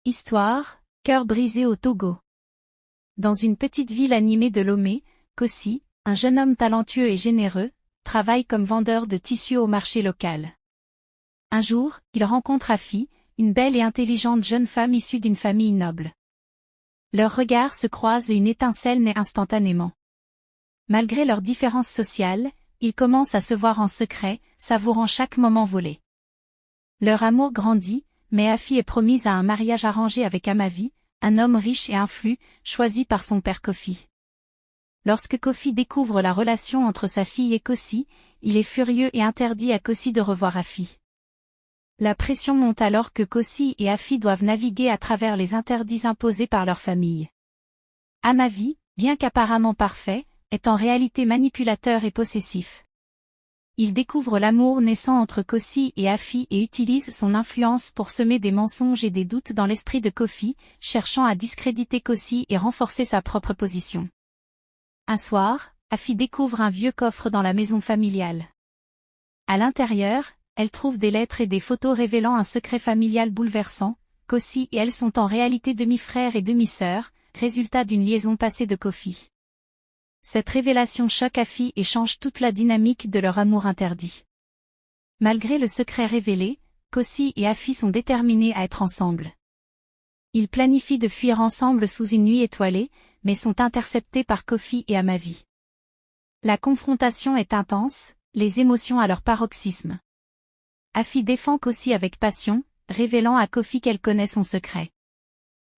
Histoire, cœur brisé au Togo. Dans une petite ville animée de Lomé, Kossi, un jeune homme talentueux et généreux, travaille comme vendeur de tissus au marché local. Un jour, il rencontre Afi, une belle et intelligente jeune femme issue d'une famille noble. Leurs regards se croisent et une étincelle naît instantanément. Malgré leurs différences sociales, ils commencent à se voir en secret, savourant chaque moment volé. Leur amour grandit, mais Afi est promise à un mariage arrangé avec Amavi, un homme riche et influent, choisi par son père Kofi. Lorsque Kofi découvre la relation entre sa fille et Kossi, il est furieux et interdit à Kossi de revoir Afi. La pression monte alors que Kossi et Afi doivent naviguer à travers les interdits imposés par leur famille. Amavi, bien qu'apparemment parfait, est en réalité manipulateur et possessif. Il découvre l'amour naissant entre Kossi et Afi et utilise son influence pour semer des mensonges et des doutes dans l'esprit de Kofi, cherchant à discréditer Kossi et renforcer sa propre position. Un soir, Afi découvre un vieux coffre dans la maison familiale. À l'intérieur, elle trouve des lettres et des photos révélant un secret familial bouleversant. Kossi et elle sont en réalité demi-frères et demi-sœurs, résultat d'une liaison passée de Kofi. Cette révélation choque Afi et change toute la dynamique de leur amour interdit. Malgré le secret révélé, Kossi et Afi sont déterminés à être ensemble. Ils planifient de fuir ensemble sous une nuit étoilée, mais sont interceptés par Kofi et Amavi. La confrontation est intense, les émotions à leur paroxysme. Afi défend Kossi avec passion, révélant à Kofi qu'elle connaît son secret.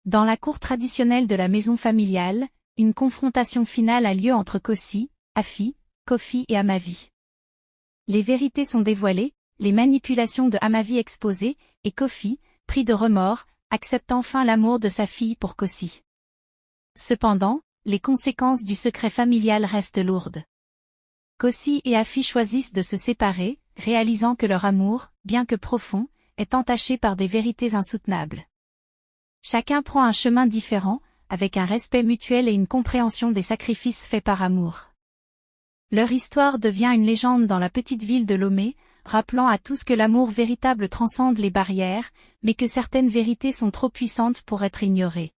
Dans la cour traditionnelle de la maison familiale, une confrontation finale a lieu entre Kossi, Afi, Kofi et Amavi. Les vérités sont dévoilées, les manipulations de Amavi exposées, et Kofi, pris de remords, accepte enfin l'amour de sa fille pour Kossi. Cependant, les conséquences du secret familial restent lourdes. Kossi et Afi choisissent de se séparer, réalisant que leur amour, bien que profond, est entaché par des vérités insoutenables. Chacun prend un chemin différent, avec un respect mutuel et une compréhension des sacrifices faits par amour. Leur histoire devient une légende dans la petite ville de Lomé, rappelant à tous que l'amour véritable transcende les barrières, mais que certaines vérités sont trop puissantes pour être ignorées.